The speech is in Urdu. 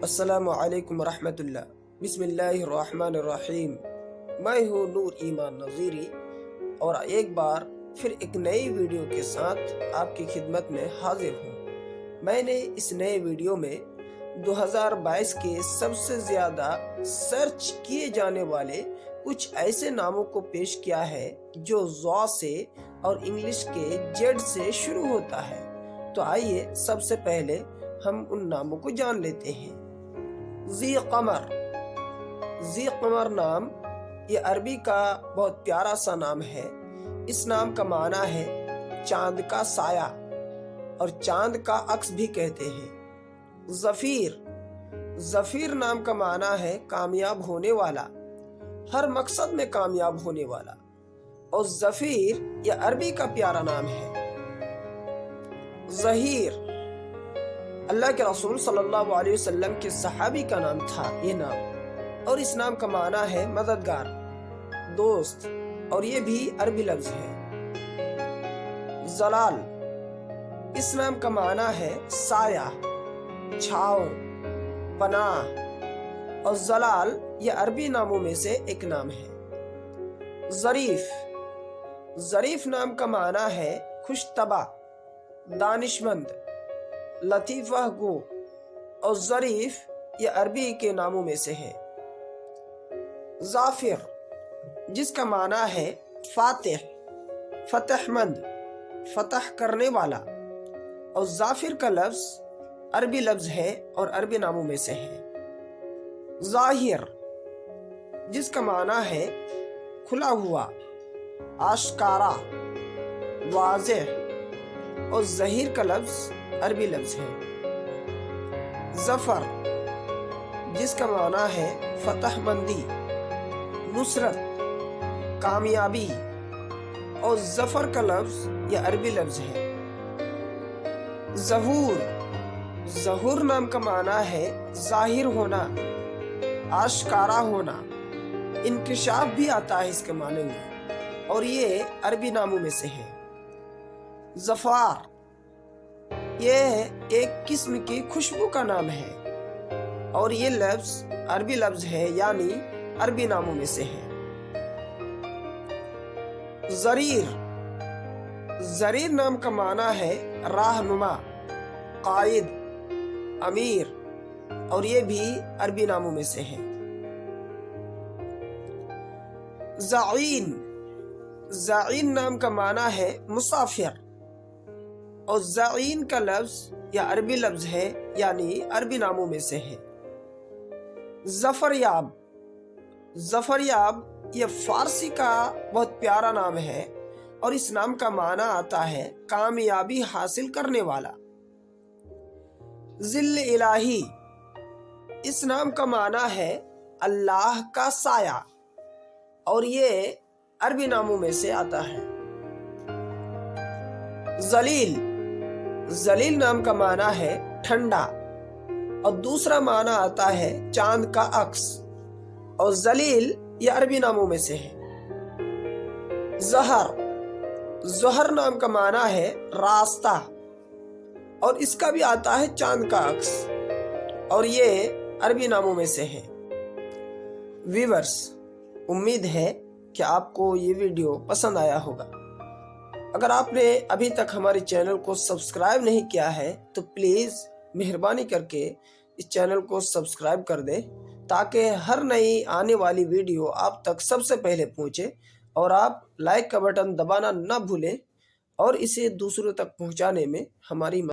السلام علیکم ورحمۃ اللہ۔ بسم اللہ الرحمن الرحیم۔ میں ہوں نور ایمان نظیری اور ایک بار پھر ایک نئی ویڈیو کے ساتھ آپ کی خدمت میں حاضر ہوں۔ میں نے اس نئے ویڈیو میں 2022 کے سب سے زیادہ سرچ کیے جانے والے کچھ ایسے ناموں کو پیش کیا ہے جو ض سے اور انگلش کے جیڈ سے شروع ہوتا ہے۔ تو آئیے سب سے پہلے ہم ان ناموں کو جان لیتے ہیں۔ ذی قمر۔ ذی قمر نام یہ عربی کا بہت پیارا سا نام ہے۔ اس نام کا معنی ہے چاند کا سایہ اور چاند کا عکس بھی کہتے ہیں۔ ظفیر۔ ظفیر نام کا معنی ہے کامیاب ہونے والا، ہر مقصد میں کامیاب ہونے والا، اور ظفیر یہ عربی کا پیارا نام ہے۔ ظہیر۔ اللہ کے رسول صلی اللہ علیہ وسلم کے صحابی کا نام تھا یہ نام، اور اس نام کا معنی ہے مددگار، دوست، اور یہ بھی عربی لفظ ہے۔ ظلال۔ اس نام کا معنی ہے سایہ، چھاؤں، پناہ، اور ظلال یہ عربی ناموں میں سے ایک نام ہے۔ ظریف۔ ظریف نام کا معنی ہے خوش طبع، دانشمند، لطیفہ گو، اور ظریف یہ عربی کے ناموں میں سے ہے۔ ظافر، جس کا معنی ہے فاتح، فتح مند، فتح کرنے والا، اور ظافر کا لفظ عربی لفظ ہے اور عربی ناموں میں سے ہے۔ ظاہر، جس کا معنی ہے کھلا ہوا، آشکارا، واضح، اور ظہیر کا لفظ عربی لفظ ہے۔ ظفر، جس کا معنی ہے فتح مندی، نصرت، کامیابی، اور ظفر کا لفظ یہ عربی لفظ ہے۔ ظہور۔ ظہور نام کا معنی ہے ظاہر ہونا، آشکارا ہونا، انکشاف بھی آتا ہے اس کے معنی میں، اور یہ عربی ناموں میں سے ہے۔ زفار، یہ ایک قسم کی خوشبو کا نام ہے، اور یہ لفظ عربی لفظ ہے یعنی عربی ناموں میں سے ہے۔ زریر۔ زریر نام کا معنی ہے راہنما، قائد، امیر، اور یہ بھی عربی ناموں میں سے ہے۔ زعین۔ زعین نام کا معنی ہے مسافر، اور زعین کا لفظ یا عربی لفظ ہے یعنی عربی ناموں میں سے ہے۔ ظفریاب۔ ظفریاب یہ فارسی کا بہت پیارا نام ہے، اور اس نام کا معنی آتا ہے کامیابی حاصل کرنے والا۔ ظل الہی۔ اس نام کا معنی ہے اللہ کا سایہ، اور یہ عربی ناموں میں سے آتا ہے۔ ذلیل۔ ذلیل نام کا معنی ہے ٹھنڈا، اور دوسرا معنی آتا ہے چاند کا عکس، اور ذلیل یہ عربی ناموں میں سے ہے۔ زہر۔ زہر نام کا معنی ہے راستہ، اور اس کا بھی آتا ہے چاند کا عکس، اور یہ عربی ناموں میں سے ہے۔ ویورز، امید ہے کہ آپ کو یہ ویڈیو پسند آیا ہوگا۔ اگر آپ نے ابھی تک ہمارے چینل کو سبسکرائب نہیں کیا ہے تو پلیز مہربانی کر کے اس چینل کو سبسکرائب کر دیں، تاکہ ہر نئی آنے والی ویڈیو آپ تک سب سے پہلے پہنچے، اور آپ لائک کا بٹن دبانا نہ بھولیں، اور اسے دوسروں تک پہنچانے میں ہماری